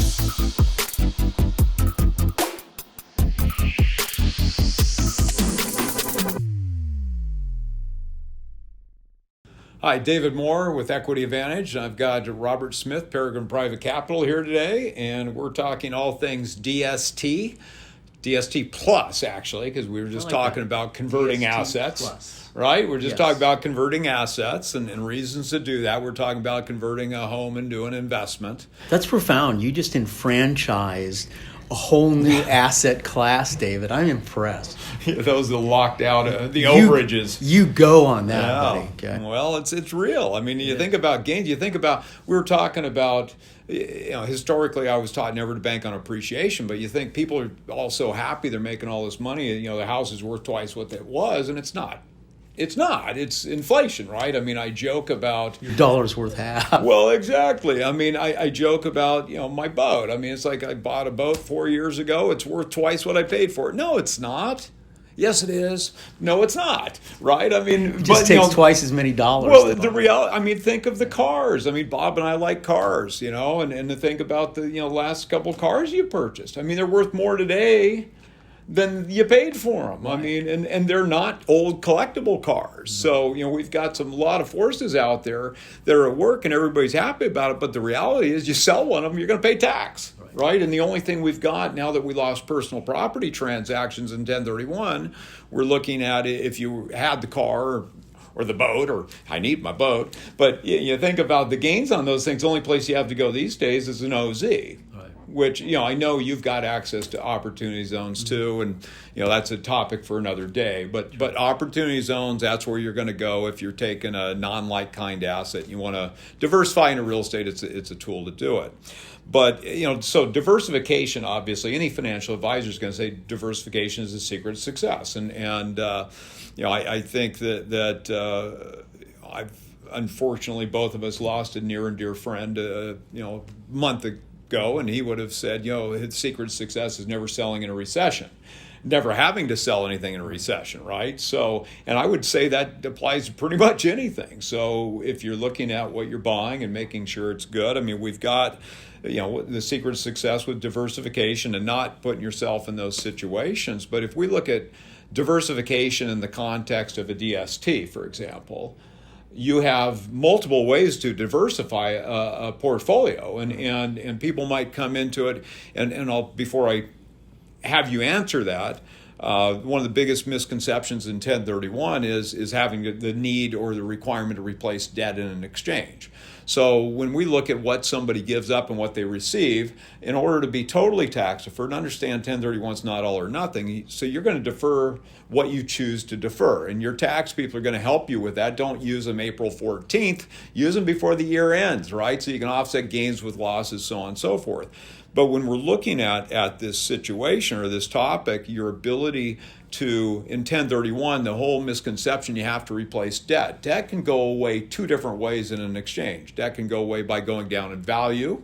Hi, David Moore with Equity Advantage. I've got Robert Smith, Peregrine Private Capital here today, and we're talking all things DST. DST Plus, actually, because we were just talking about converting DST assets. Plus. Right? We're just talking about converting assets and reasons to do that. We're talking about converting a home into an investment. That's profound. You just enfranchised a whole new asset class, David. I'm impressed. Those that locked out the overages. You go on that, buddy. Okay. Well, it's real. I mean, you think about gains. You think about, we were talking about, historically I was taught never to bank on appreciation, but you think people are all so happy they're making all this money, the house is worth twice what it was, and it's not. It's not. It's inflation, right? I mean, I joke about... Your dollar's worth half. Well, exactly. I mean, I joke about, my boat. I mean, it's like I bought a boat 4 years ago. It's worth twice what I paid for it. No, it's not. Yes, it is. No, it's not. Right? I mean... It just takes twice as many dollars. Well, the reality... I mean, think of the cars. I mean, Bob and I like cars, and to think about the, last couple of cars you purchased. I mean, they're worth more today than you paid for them. Right. I mean, and they're not old collectible cars. So, we've got a lot of forces out there that are at work and everybody's happy about it. But the reality is you sell one of them, you're going to pay tax, right? And the only thing we've got now that we lost personal property transactions in 1031, we're looking at if you had the car or the boat, or I need my boat. But you think about the gains on those things, the only place you have to go these days is an OZ. Which, I know you've got access to opportunity zones too, and, that's a topic for another day. But opportunity zones, that's where you're going to go if you're taking a non-like kind asset. You want to diversify into real estate, it's a tool to do it. But, so diversification, obviously, any financial advisor is going to say diversification is the secret of success. And I think that I've, unfortunately, both of us lost a near and dear friend, a month ago, and he would have said, his secret of success is never selling in a recession, never having to sell anything in a recession, right? So, and I would say that applies to pretty much anything. So if you're looking at what you're buying and making sure it's good, I mean, we've got, the secret of success with diversification and not putting yourself in those situations. But if we look at diversification in the context of a DST, for example, you have multiple ways to diversify a portfolio, and people might come into it, and before I have you answer that, one of the biggest misconceptions in 1031 is having the need or the requirement to replace debt in an exchange. So when we look at what somebody gives up and what they receive, in order to be totally tax deferred, and understand 1031 is not all or nothing, so you're going to defer what you choose to defer. And your tax people are going to help you with that. Don't use them April 14th. Use them before the year ends, right? So you can offset gains with losses, so on and so forth. But when we're looking at this situation or this topic, your ability to, in 1031, the whole misconception you have to replace debt. Debt can go away two different ways in an exchange. Debt can go away by going down in value.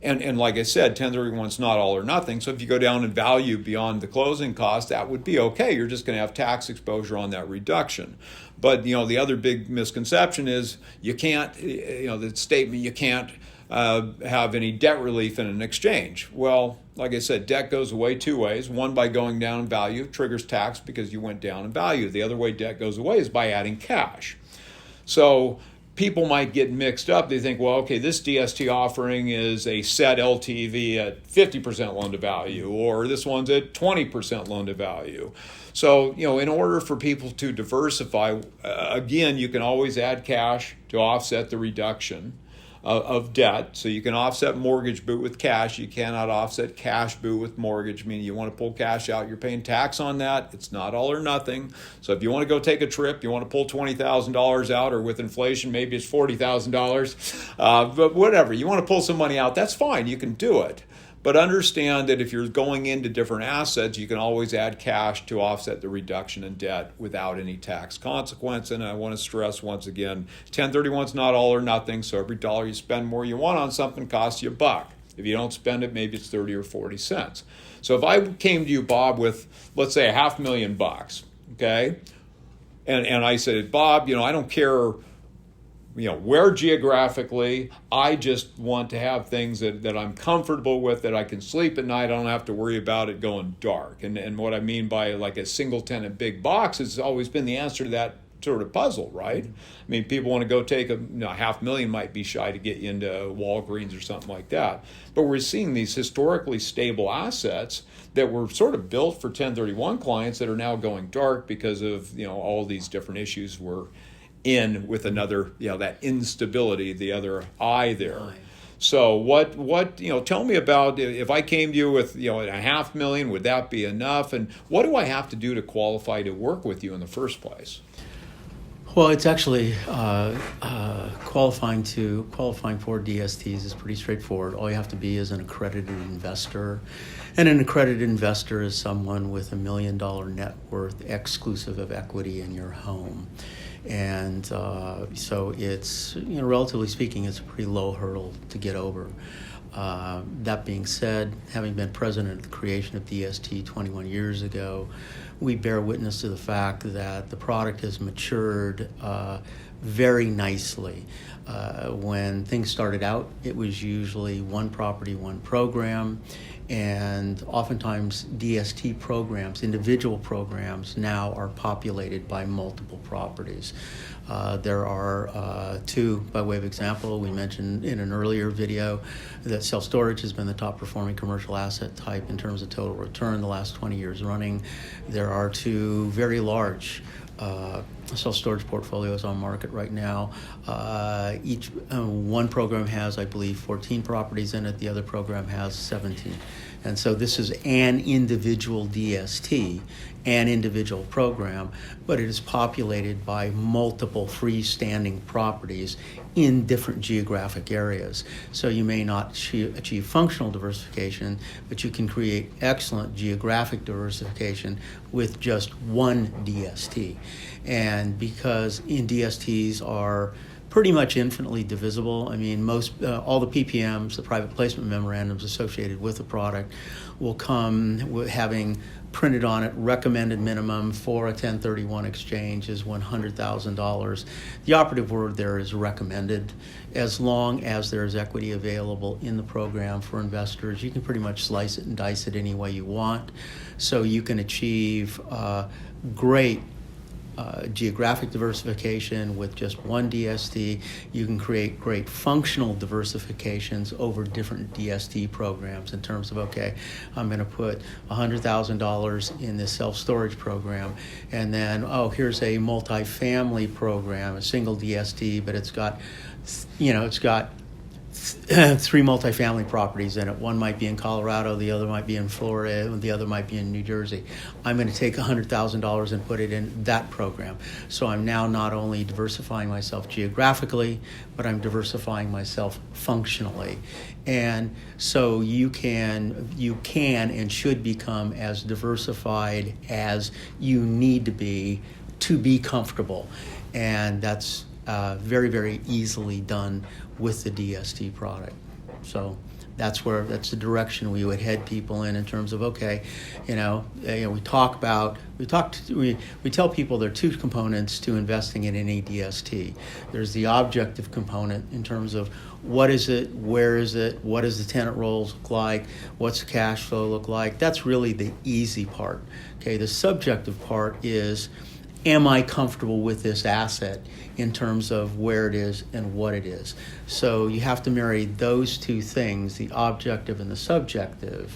And like I said, 1031 is not all or nothing. So if you go down in value beyond the closing cost, that would be okay. You're just going to have tax exposure on that reduction. But, the other big misconception is you can't, the statement you can't have any debt relief in an exchange. Well, like I said, debt goes away two ways. One, by going down in value, triggers tax because you went down in value. The other way debt goes away is by adding cash. So people might get mixed up. They think, well, okay, this DST offering is a set LTV at 50% loan to value, or this one's at 20% loan to value. So, in order for people to diversify, again, you can always add cash to offset the reduction of debt. So you can offset mortgage boot with cash. You cannot offset cash boot with mortgage, meaning you want to pull cash out, you're paying tax on that. It's not all or nothing. So if you want to go take a trip, you want to pull $20,000 out, or with inflation, maybe it's $40,000, but whatever, you want to pull some money out, that's fine, you can do it. But understand that if you're going into different assets, you can always add cash to offset the reduction in debt without any tax consequence. And I want to stress once again, 1031 is not all or nothing. So every dollar you spend more you want on something costs you $1. If you don't spend it, maybe it's 30 or 40 cents. So if I came to you, Bob, with, let's say, $500,000, okay? And I said, Bob, I don't care where geographically. I just want to have things that I'm comfortable with, that I can sleep at night. I don't have to worry about it going dark. And what I mean by like a single tenant big box has always been the answer to that sort of puzzle, right? I mean, people want to go take $500,000 might be shy to get you into Walgreens or something like that. But we're seeing these historically stable assets that were sort of built for 1031 clients that are now going dark because of all these different issues we're in with another, that instability, the other eye there. So what tell me about, if I came to you with $500,000, would that be enough? And what do I have to do to qualify to work with you in the first place? Well, it's actually qualifying for DSTs is pretty straightforward. All you have to be is an accredited investor, and an accredited investor is someone with $1 million net worth exclusive of equity in your home. And so it's, relatively speaking, it's a pretty low hurdle to get over. That being said, having been president of the creation of DST 21 years ago, we bear witness to the fact that the product has matured very nicely. When things started out, it was usually one property, one program, and oftentimes DST programs, individual programs, now are populated by multiple properties. There are two, by way of example. We mentioned in an earlier video that self-storage has been the top performing commercial asset type in terms of total return the last 20 years running. There are two very large self-storage portfolios on market right now. Each one program has, I believe, 14 properties in it. The other program has 17. And so this is an individual DST, an individual program, but it is populated by multiple freestanding properties in different geographic areas. So you may not achieve functional diversification, but you can create excellent geographic diversification with just one DST. And because DSTs are pretty much infinitely divisible. I mean, all the PPMs, the private placement memorandums associated with the product, will come with having printed on it recommended minimum for a 1031 exchange is $100,000. The operative word there is recommended. As long as there's equity available in the program for investors, you can pretty much slice it and dice it any way you want. So you can achieve great geographic diversification with just one DST. You can create great functional diversifications over different DST programs in terms of, okay, I'm going to put $100,000 in this self-storage program, and then, here's a multifamily program, a single DST, but it's got three multifamily properties in it. One might be in Colorado, the other might be in Florida, and the other might be in New Jersey. I'm going to take $100,000 and put it in that program. So I'm now not only diversifying myself geographically, but I'm diversifying myself functionally. And so you can and should become as diversified as you need to be comfortable. And that's very, very easily done with the DST product. So that's the direction we would head people in terms of, okay, we tell people there are two components to investing in any DST. There's the objective component in terms of what is it, where is it, what does the tenant rolls look like, what's the cash flow look like. That's really the easy part. Okay, the subjective part is, am I comfortable with this asset in terms of where it is and what it is? So you have to marry those two things, the objective and the subjective,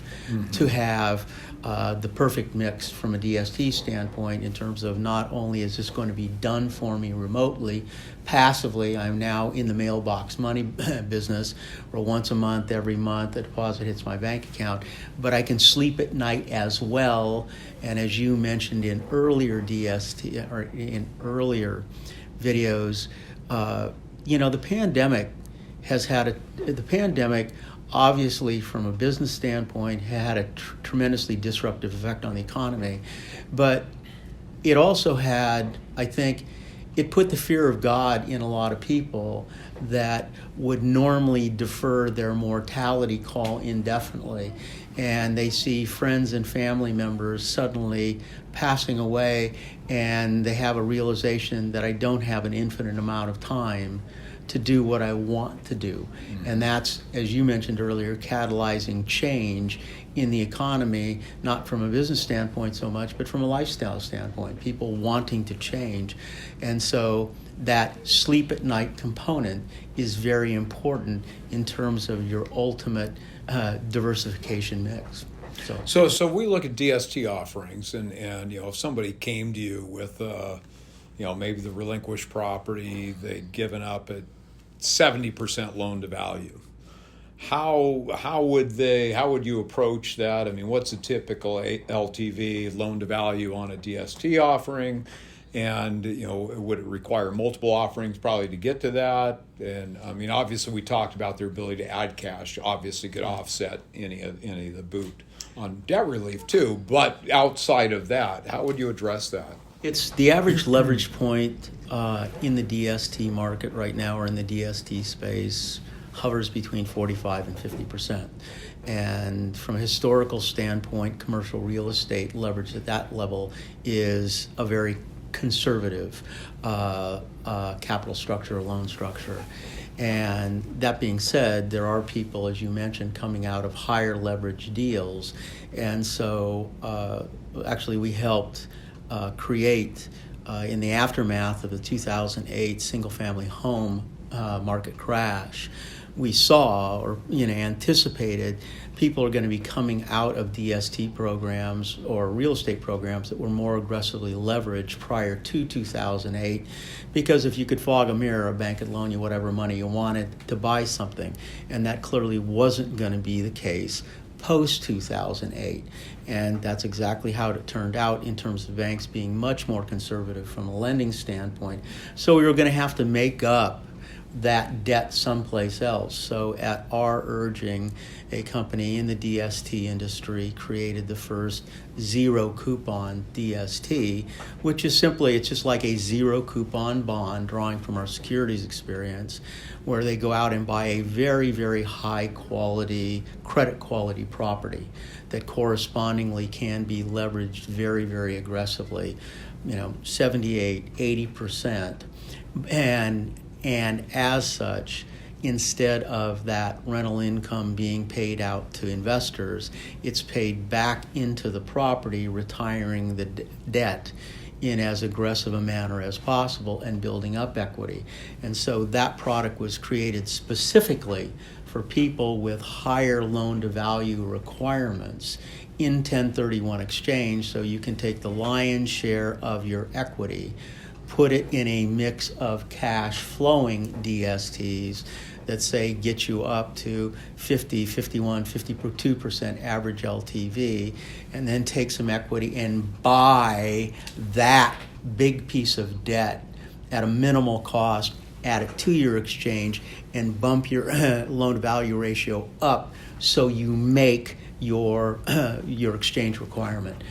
to have the perfect mix from a DST standpoint in terms of not only is this going to be done for me remotely, passively, I'm now in the mailbox money business, where once a month, every month, a deposit hits my bank account, but I can sleep at night as well. And as you mentioned in earlier DST or in earlier videos, the pandemic obviously from a business standpoint had a tremendously disruptive effect on the economy, but it also had, I think, it put the fear of God in a lot of people that would normally defer their mortality call indefinitely. And they see friends and family members suddenly passing away, and they have a realization that I don't have an infinite amount of time to do what I want to do. And that's, as you mentioned earlier, catalyzing change in the economy, not from a business standpoint so much, but from a lifestyle standpoint, people wanting to change. And so that sleep at night component is very important in terms of your ultimate diversification mix. So we look at DST offerings, and if somebody came to you with maybe the relinquished property, they'd given up at 70% loan to value. How would you approach that? I mean, what's a typical LTV, loan to value on a DST offering? And would it require multiple offerings probably to get to that? And I mean, obviously we talked about their ability to add cash, obviously could offset any of the boot on debt relief too. But outside of that, how would you address that? It's the average leverage point in the DST market right now, or in the DST space, hovers between 45 and 50%. And from a historical standpoint, commercial real estate leverage at that level is a very conservative capital structure, loan structure. And that being said, there are people, as you mentioned, coming out of higher leverage deals. And so actually we helped create, in the aftermath of the 2008 single-family home market crash, we saw or anticipated people are going to be coming out of DST programs or real estate programs that were more aggressively leveraged prior to 2008, because if you could fog a mirror, a bank could loan you whatever money you wanted to buy something, and that clearly wasn't going to be the case post-2008. And that's exactly how it turned out in terms of banks being much more conservative from a lending standpoint. So we were going to have to make up that debt someplace else. So at our urging, a company in the DST industry created the first zero coupon DST, which is simply, it's just like a zero coupon bond, drawing from our securities experience, where they go out and buy a very, very high quality, credit quality property that correspondingly can be leveraged very, very aggressively, 78, 80%. And as such, instead of that rental income being paid out to investors, it's paid back into the property, retiring the debt in as aggressive a manner as possible and building up equity. And so that product was created specifically for people with higher loan-to-value requirements in 1031 exchange, so you can take the lion's share of your equity, put it in a mix of cash flowing DSTs that say get you up to 50, 51, 52% average LTV, and then take some equity and buy that big piece of debt at a minimal cost, add it to your exchange, and bump your loan-to-value ratio up so you make your exchange requirement.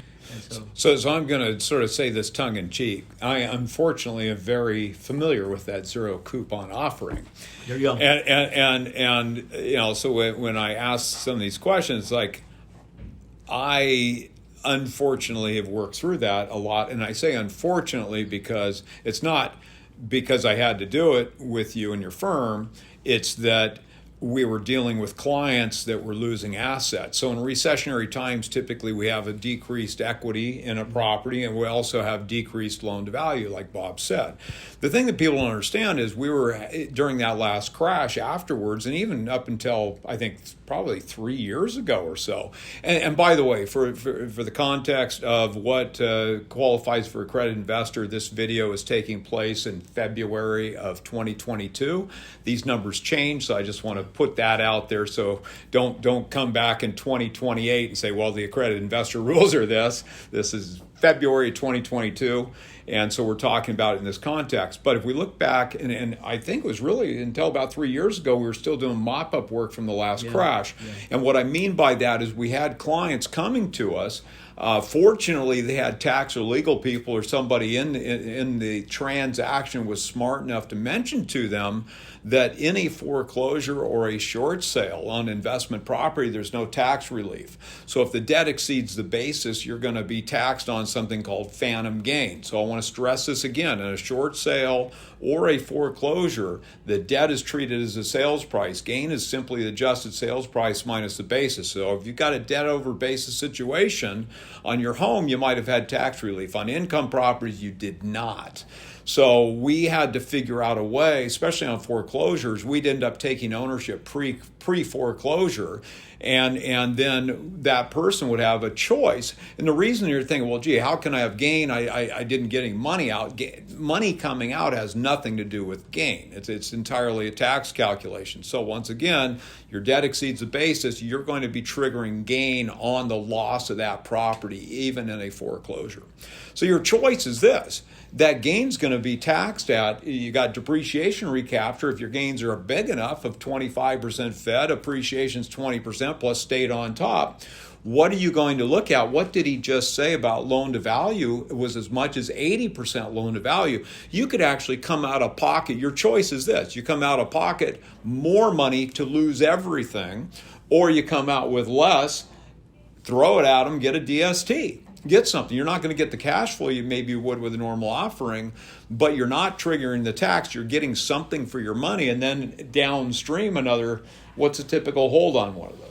So I'm going to sort of say this tongue-in-cheek. I unfortunately am very familiar with that zero coupon offering. There you go. And so when I ask some of these questions, like, I unfortunately have worked through that a lot, and I say unfortunately because it's not because I had to do it with you and your firm. It's that we were dealing with clients that were losing assets. So in recessionary times, typically we have a decreased equity in a property, and we also have decreased loan to value, like Bob said. The thing that people don't understand is we were, during that last crash afterwards, and even up until, I think, probably 3 years ago or so. And by the way, for the context of what qualifies for a credit investor, this video is taking place in February of 2022. These numbers change, so I just want to put that out there, so don't come back in 2028 and say, well, the accredited investor rules are this. This is February 2022, and so we're talking about it in this context. But if we look back, and I think it was really until about 3 years ago, we were still doing mop-up work from the last crash. Yeah. And what I mean by that is we had clients coming to us. Fortunately, they had tax or legal people or somebody in the transaction was smart enough to mention to them that any foreclosure or a short sale on investment property, there's no tax relief. So if the debt exceeds the basis, you're going to be taxed on something called phantom gain. So I want to stress this again. In a short sale or a foreclosure, the debt is treated as a sales price. Gain is simply the adjusted sales price minus the basis. So if you've got a debt over basis situation on your home, you might have had tax relief. On income properties, you did not. So we had to figure out a way, especially on foreclosures. We'd end up taking ownership pre-foreclosure, and then that person would have a choice. And the reason you're thinking, well, gee, how can I have gain? I didn't get any money out. Money coming out has nothing to do with gain. It's entirely a tax calculation. So once again, your debt exceeds the basis, you're going to be triggering gain on the loss of that property, even in a foreclosure. So your choice is this. That gain's going to be taxed at, you got depreciation recapture if your gains are big enough of 25% Fed, appreciation's 20% plus state on top. What are you going to look at? What did he just say about loan to value? It was as much as 80% loan to value. You could actually come out of pocket. Your choice is this. You come out of pocket more money to lose everything, or you come out with less, throw it at them, get a DST. Get something. You're not going to get the cash flow you maybe would with a normal offering, but you're not triggering the tax. You're getting something for your money, and then downstream what's a typical hold on one of those?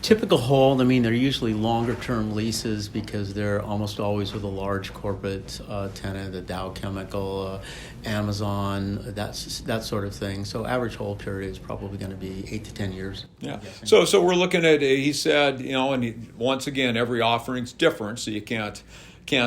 Typical hold, I mean, they're usually longer term leases because they're almost always with a large corporate tenant, a Dow Chemical, Amazon, that sort of thing. So average hold period is probably going to be 8 to 10 years. Yeah. So we're looking at, he said, once again, every offering's different, so you can't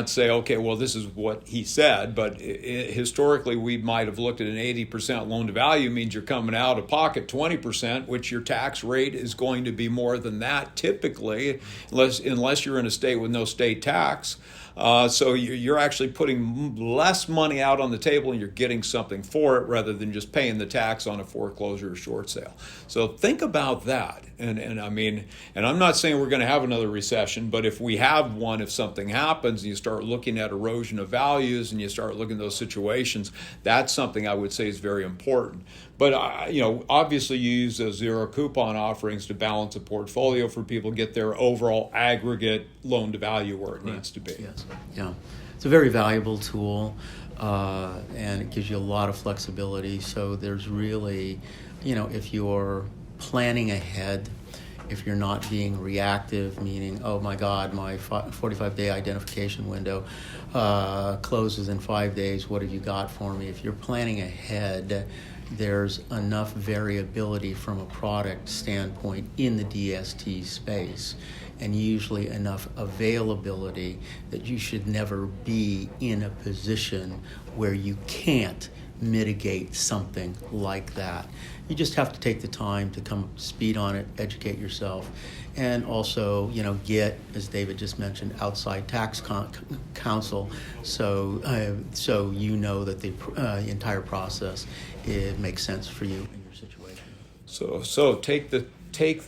say, okay, well, this is what he said, but historically we might have looked at an 80% loan to value means you're coming out of pocket 20%, which your tax rate is going to be more than that typically, unless you're in a state with no state tax. So you're actually putting less money out on the table and you're getting something for it rather than just paying the tax on a foreclosure or short sale. So think about that. And I'm not saying we're going to have another recession, but if we have one, if something happens and you start looking at erosion of values and you start looking at those situations, that's something I would say is very important. But obviously you use those zero coupon offerings to balance a portfolio for people to get their overall aggregate loan to value where it needs to be. Yes. Yeah, it's a very valuable tool, and it gives you a lot of flexibility. So there's really, if you're planning ahead, if you're not being reactive, meaning, oh my God, my 45-day identification window closes in 5 days, what have you got for me? If you're planning ahead, there's enough variability from a product standpoint in the DST space, and usually enough availability that you should never be in a position where you can't mitigate something like that. You just have to take the time to come up to speed on it, educate yourself, and also, get, as David just mentioned, outside tax counsel, so you know that the entire process, it makes sense for you in your situation. So take the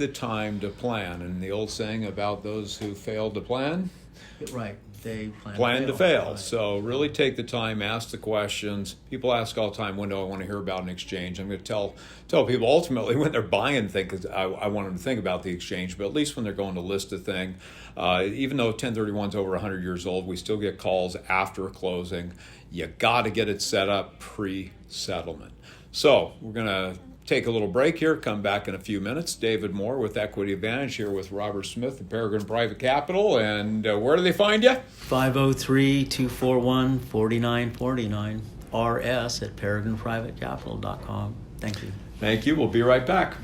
time to plan, and the old saying about those who fail to plan, right? They plan to fail. Right. So really take the time, ask the questions. People ask all the time, when do I want to hear about an exchange? I'm going to tell people ultimately when they're buying things, I want them to think about the exchange, but at least when they're going to list a thing, even though 1031's over 100 years old, we still get calls after closing. You got to get it set up pre-settlement. So we're going to take a little break here, come back in a few minutes. David Moore with Equity Advantage here with Robert Smith of Peregrine Private Capital. And where do they find you? 503-241-4949, rs at peregrineprivatecapital.com. Thank you. Thank you. We'll be right back.